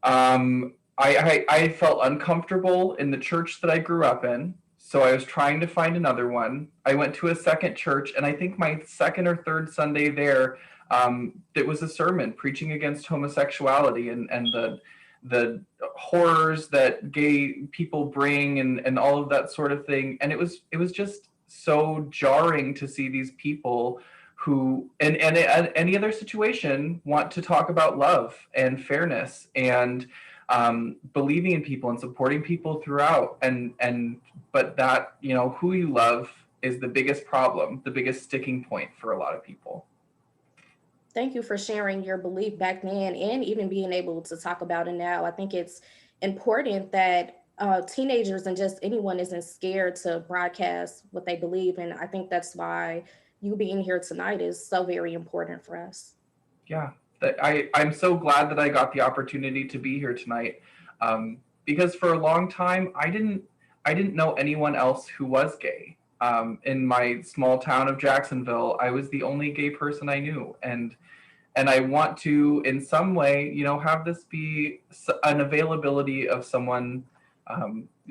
I felt uncomfortable in the church that I grew up in. So I was trying to find another one. I went to a second church, and I think my second or third Sunday there, it was a sermon preaching against homosexuality and the horrors that gay people bring and all of that sort of thing. And it was just so jarring to see these people who in any other situation want to talk about love and fairness and believing in people and supporting people throughout, but that, who you love is the biggest problem, the biggest sticking point for a lot of people. Thank you for sharing your belief back then and even being able to talk about it now. I think it's important that teenagers and just anyone isn't scared to broadcast what they believe. And I think that's why you being here tonight is so very important for us. Yeah, I'm so glad that I got the opportunity to be here tonight, because for a long time I didn't know anyone else who was gay. In my small town of Jacksonville, I was the only gay person I knew, and I want to, in some way, have this be an availability of someone,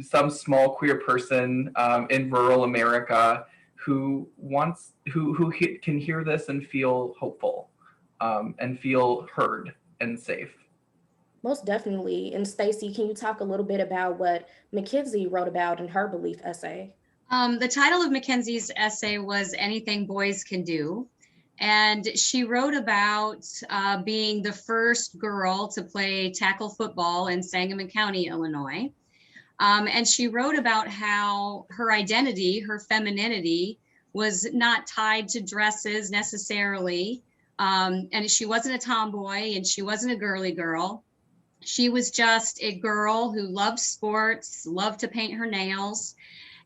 some small queer person in rural America who can hear this and feel hopeful, and feel heard and safe. Most definitely. And Stacey, can you talk a little bit about what Mackenzie wrote about in her belief essay? The title of Mackenzie's essay was Anything Boys Can Do. And she wrote about being the first girl to play tackle football in Sangamon County, Illinois. And she wrote about how her identity, her femininity, was not tied to dresses necessarily. And she wasn't a tomboy and she wasn't a girly girl. She was just a girl who loved sports, loved to paint her nails.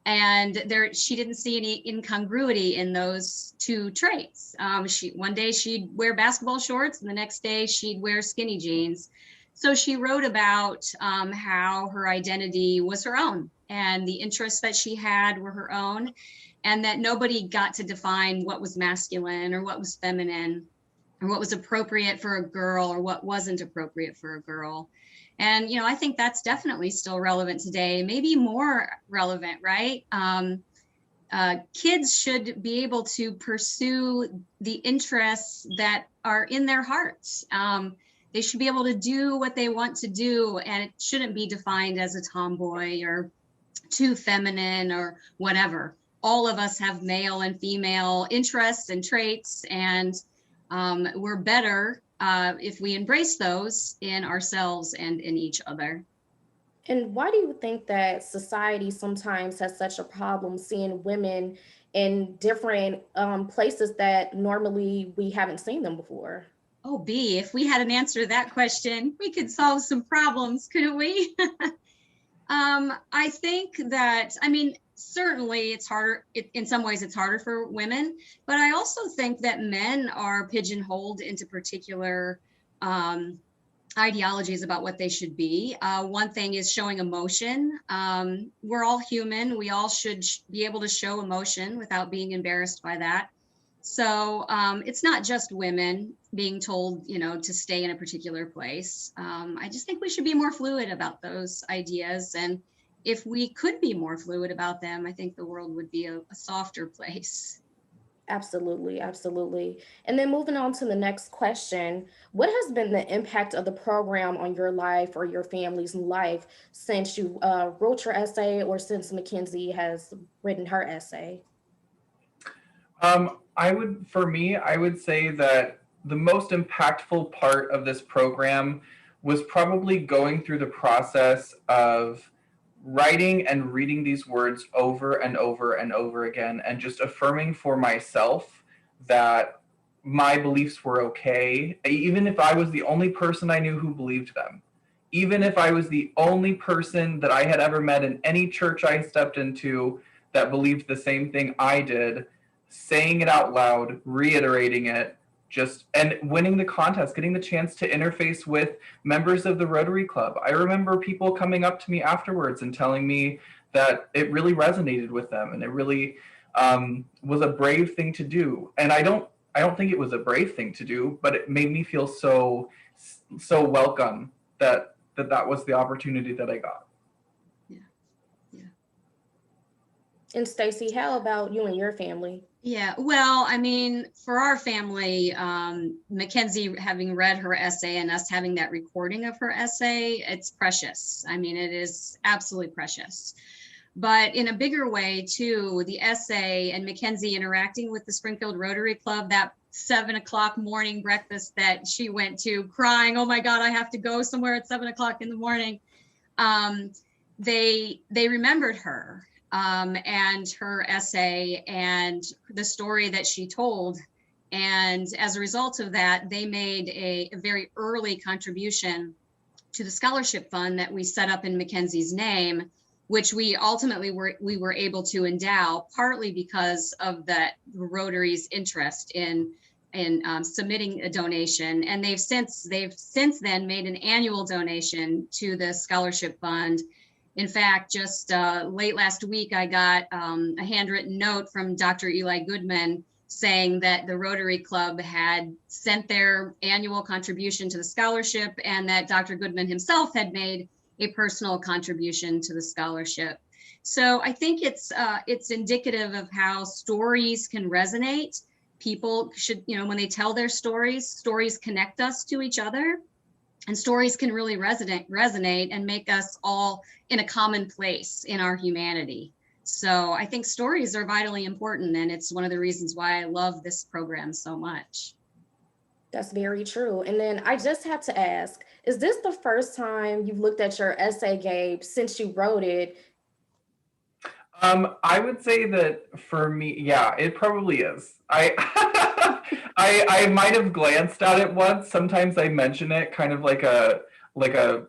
And she didn't see any incongruity in those two traits. One day she'd wear basketball shorts and the next day she'd wear skinny jeans. So she wrote about how her identity was her own and the interests that she had were her own, and that nobody got to define what was masculine or what was feminine or what was appropriate for a girl or what wasn't appropriate for a girl. And, I think that's definitely still relevant today, maybe more relevant, right? Kids should be able to pursue the interests that are in their hearts. They should be able to do what they want to do, and it shouldn't be defined as a tomboy or too feminine or whatever. All of us have male and female interests and traits, and we're better if we embrace those in ourselves and in each other. And why do you think that society sometimes has such a problem seeing women in different places that normally we haven't seen them before? Oh, B, if we had an answer to that question, we could solve some problems, couldn't we? I think that, certainly it's harder, in some ways it's harder for women, but I also think that men are pigeonholed into particular ideologies about what they should be. One thing is showing emotion. We're all human. We all should be able to show emotion without being embarrassed by that. So it's not just women being told, to stay in a particular place. I just think we should be more fluid about those ideas. And if we could be more fluid about them, I think the world would be a softer place. Absolutely, absolutely. And then moving on to the next question, what has been the impact of the program on your life or your family's life since you wrote your essay or since Mackenzie has written her essay? For me, I would say that the most impactful part of this program was probably going through the process of writing and reading these words over and over and over again, and just affirming for myself that my beliefs were okay, even if I was the only person I knew who believed them. Even if I was the only person that I had ever met in any church I stepped into that believed the same thing I did, saying it out loud, reiterating it, and winning the contest, getting the chance to interface with members of the Rotary Club. I remember people coming up to me afterwards and telling me that it really resonated with them, and it really was a brave thing to do. And I don't think it was a brave thing to do, but it made me feel so welcome that was the opportunity that I got. And Stacy, how about you and your family? Yeah, well, I mean, for our family, Mackenzie having read her essay and us having that recording of her essay, it's precious. I mean, it is absolutely precious. But in a bigger way too, the essay and Mackenzie interacting with the Springfield Rotary Club, that 7 o'clock morning breakfast that she went to crying, oh my God, I have to go somewhere at 7 o'clock in the morning. They remembered her. And her essay and the story that she told. And as a result of that, they made a very early contribution to the scholarship fund that we set up in Mackenzie's name, which we ultimately were able to endow, partly because of the Rotary's interest in submitting a donation. And they've since then made an annual donation to the scholarship fund. In fact, just late last week, I got a handwritten note from Dr. Eli Goodman saying that the Rotary Club had sent their annual contribution to the scholarship and that Dr. Goodman himself had made a personal contribution to the scholarship. So I think it's indicative of how stories can resonate. People should, when they tell their stories connect us to each other. And stories can really resonate and make us all in a common place in our humanity. So I think stories are vitally important, and it's one of the reasons why I love this program so much. That's very true. And then I just have to ask, is this the first time you've looked at your essay, Gabe, since you wrote it? I would say that for me, yeah, it probably is. I might have glanced at it once. Sometimes I mention it kind of like a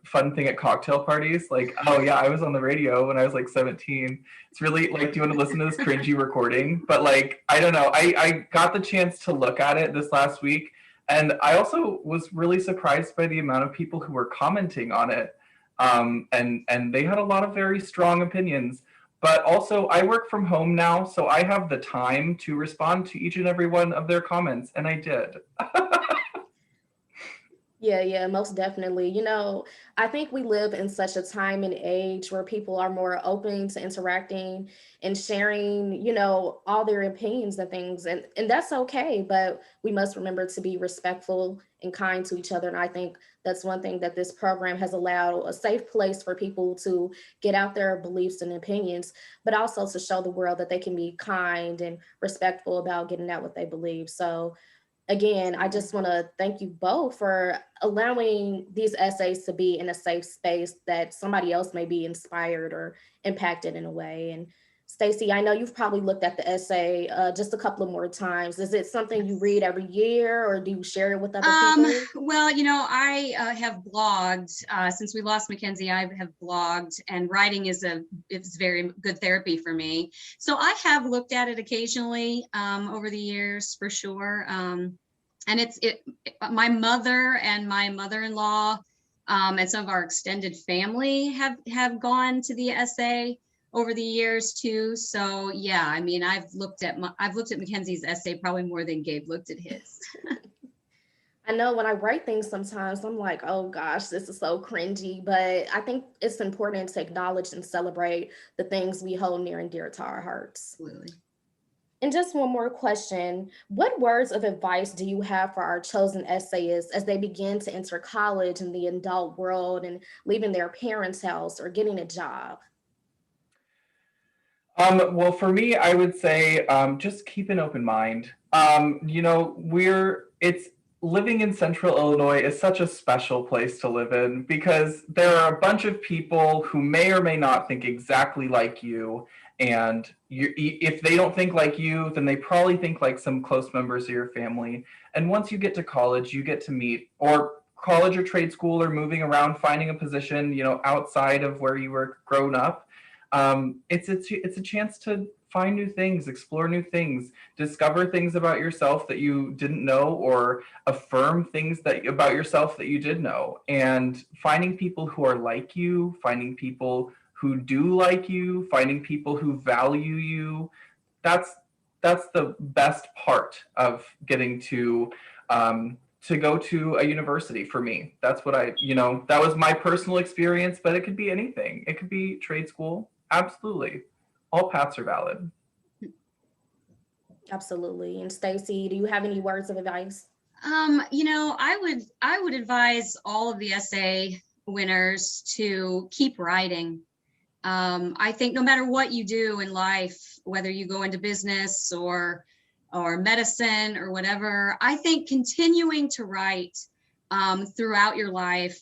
fun thing at cocktail parties. Like, oh yeah, I was on the radio when I was like 17. It's really like, do you want to listen to this cringy recording? But like, I don't know. I got the chance to look at it this last week. And I also was really surprised by the amount of people who were commenting on it. And they had a lot of very strong opinions. But also, I work from home now, so I have the time to respond to each and every one of their comments, and I did. Yeah, most definitely. I think we live in such a time and age where people are more open to interacting and sharing, all their opinions and things. And that's okay, but we must remember to be respectful and kind to each other. And I think that's one thing that this program has allowed, a safe place for people to get out their beliefs and opinions, but also to show the world that they can be kind and respectful about getting out what they believe. So again, I just want to thank you both for allowing these essays to be in a safe space that somebody else may be inspired or impacted in a way. And Stacy, I know you've probably looked at the essay just a couple of more times. Is it something you read every year, or do you share it with other people? Well, I have blogged since we lost Mackenzie. I have blogged, and writing is very good therapy for me. So I have looked at it occasionally over the years, for sure. And my mother and my mother-in-law and some of our extended family have gone to the essay. over the years too. So yeah, I mean, I've looked at Mackenzie's essay probably more than Gabe looked at his. I know when I write things sometimes I'm like, oh gosh, this is so cringy, but I think it's important to acknowledge and celebrate the things we hold near and dear to our hearts. Absolutely. And just one more question. What words of advice do you have for our chosen essayists as they begin to enter college and the adult world and leaving their parents' house or getting a job? Well, for me, I would say just keep an open mind. It's living in Central Illinois is such a special place to live in because there are a bunch of people who may or may not think exactly like you. And if they don't think like you, then they probably think like some close members of your family. And once you get to college, you get to meet, or college or trade school or moving around, finding a position, outside of where you were grown up. It's a chance to find new things, explore new things, discover things about yourself that you didn't know, or affirm things about yourself that you did know. And finding people who are like you, finding people who do like you, finding people who value you. That's the best part of getting to go to a university for me. That's what that was my personal experience, but it could be anything. It could be trade school. Absolutely. All paths are valid. Absolutely. And Stacy, do you have any words of advice? I would advise all of the essay winners to keep writing. I think no matter what you do in life, whether you go into business or medicine or whatever, I think continuing to write throughout your life,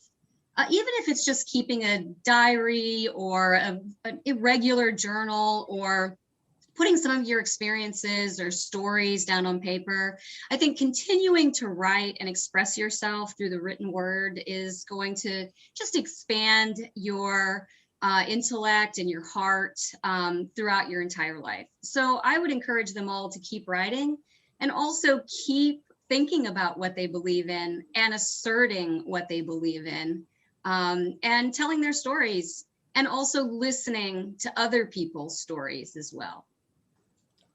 even if it's just keeping a diary or an irregular journal or putting some of your experiences or stories down on paper, I think continuing to write and express yourself through the written word is going to just expand your intellect and your heart throughout your entire life. So I would encourage them all to keep writing and also keep thinking about what they believe in and asserting what they believe in and telling their stories and also listening to other people's stories as well.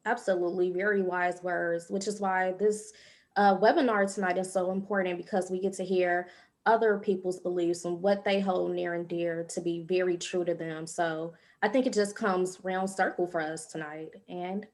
Absolutely, very wise words, which is why this webinar tonight is so important because we get to hear other people's beliefs and what they hold near and dear to be very true to them. So I think it just comes round circle for us tonight. And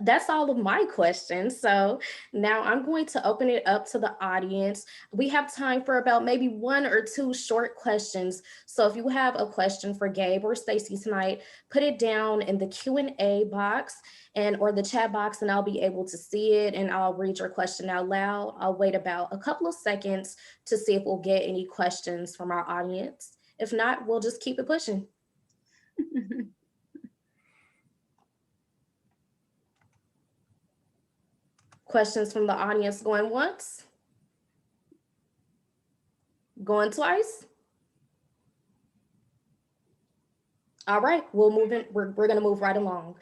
that's all of my questions. So now I'm going to open it up to the audience. We have time for about maybe 1 or 2 short questions. So if you have a question for Gabe or Stacy tonight, put it down in the Q&A box or the chat box, and I'll be able to see it and I'll read your question out loud. I'll wait about a couple of seconds to see if we'll get any questions from our audience. If not, we'll just keep it pushing. Questions from the audience going once? Going twice? All right, we'll move in. We're gonna move right along.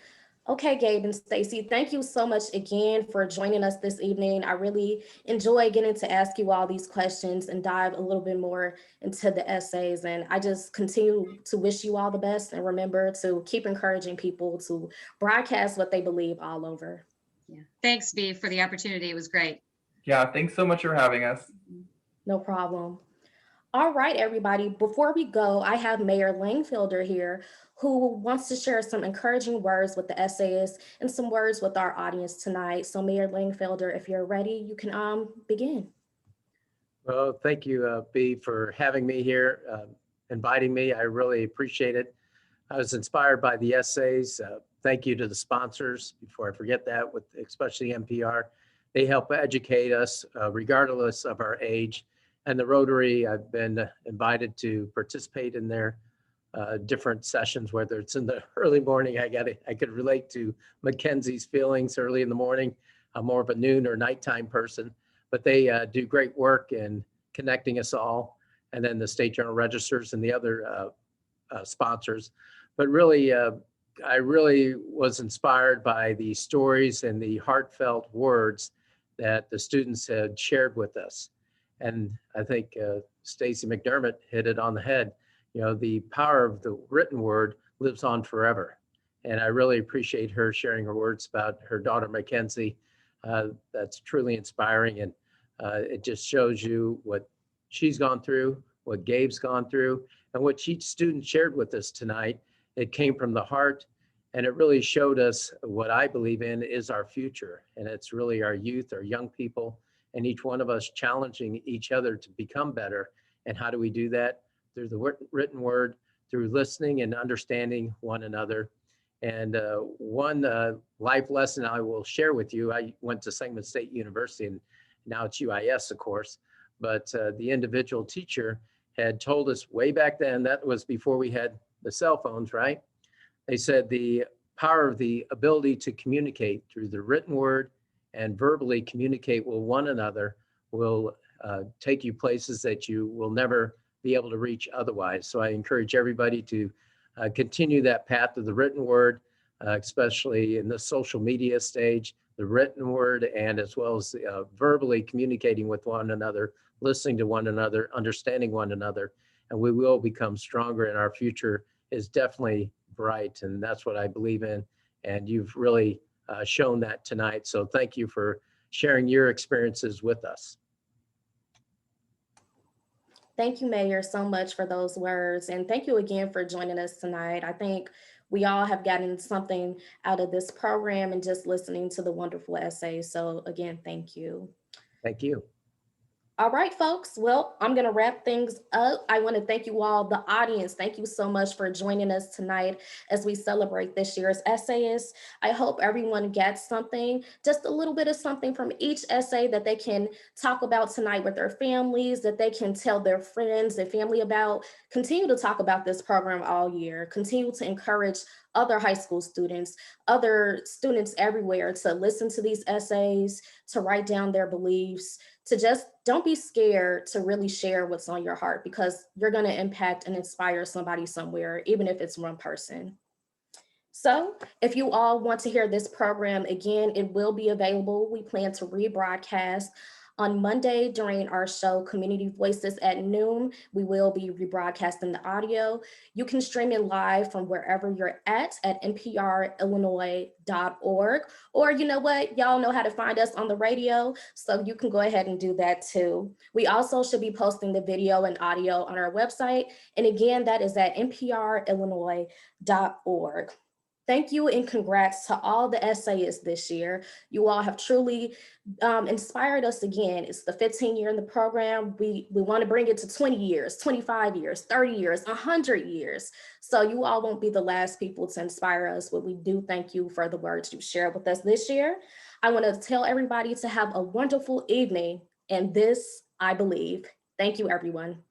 Okay, Gabe and Stacy, thank you so much again for joining us this evening. I really enjoy getting to ask you all these questions and dive a little bit more into the essays. And I just continue to wish you all the best and remember to keep encouraging people to broadcast what they believe all over. Yeah. Thanks, B, for the opportunity. It was great. Yeah, thanks so much for having us. No problem. All right, everybody. Before we go, I have Mayor Langfelder here who wants to share some encouraging words with the essayists and some words with our audience tonight. So Mayor Langfelder, if you're ready, you can begin. Well, thank you, B, for having me here, inviting me. I really appreciate it. I was inspired by the essays. Thank you to the sponsors, before I forget that, with especially NPR. They help educate us regardless of our age. And the Rotary, I've been invited to participate in their different sessions, whether it's in the early morning. I could relate to Mackenzie's feelings early in the morning. I'm more of a noon or nighttime person, but they do great work in connecting us all. And then the State Journal Registers and the other sponsors. But really, I really was inspired by the stories and the heartfelt words that the students had shared with us. And I think Stacy McDermott hit it on the head. You know, the power of the written word, lives on forever. And I really appreciate her sharing her words about her daughter, Mackenzie. That's truly inspiring. And it just shows you what she's gone through, what Gabe's gone through, and what each student shared with us tonight. It came from the heart, and it really showed us what I believe in is our future. And it's really our youth, our young people, and each one of us challenging each other to become better. And how do we do that? Through the written word, through listening and understanding one another. And one life lesson I will share with you, I went to Sangamon State University, and now it's UIS, of course, but the individual teacher had told us way back then, that was before we had the cell phones, right? They said the power of the ability to communicate through the written word and verbally communicate with one another will take you places that you will never be able to reach otherwise. So I encourage everybody to continue that path of the written word, especially in the social media stage, the written word, and as well as verbally communicating with one another, listening to one another, understanding one another, and we will become stronger, and our future is definitely bright, and that's what I believe in. And you've really shown that tonight. So thank you for sharing your experiences with us. Thank you, Mayor, so much for those words. And thank you again for joining us tonight. I think we all have gotten something out of this program and just listening to the wonderful essays. So again, thank you. Thank you. All right, folks. Well, I'm going to wrap things up. I want to thank you all, the audience. Thank you so much for joining us tonight as we celebrate this year's essayists. I hope everyone gets something, just a little bit of something from each essay that they can talk about tonight with their families, that they can tell their friends and family about. Continue to talk about this program all year. Continue to encourage other high school students, other students everywhere to listen to these essays, to write down their beliefs, to just don't be scared to really share what's on your heart, because you're going to impact and inspire somebody somewhere, even if it's one person. So if you all want to hear this program again, it will be available. We plan to rebroadcast on Monday during our show, Community Voices at noon. We will be rebroadcasting the audio. You can stream it live from wherever you're at nprillinois.org. Or you know what, y'all know how to find us on the radio, so you can go ahead and do that too. We also should be posting the video and audio on our website. And again, that is at nprillinois.org. Thank you and congrats to all the essayists this year. You all have truly inspired us again. It's the 15th year in the program. We want to bring it to 20 years, 25 years, 30 years, 100 years. So you all won't be the last people to inspire us, but we do thank you for the words you shared with us this year. I want to tell everybody to have a wonderful evening, and this, I believe. Thank you, everyone.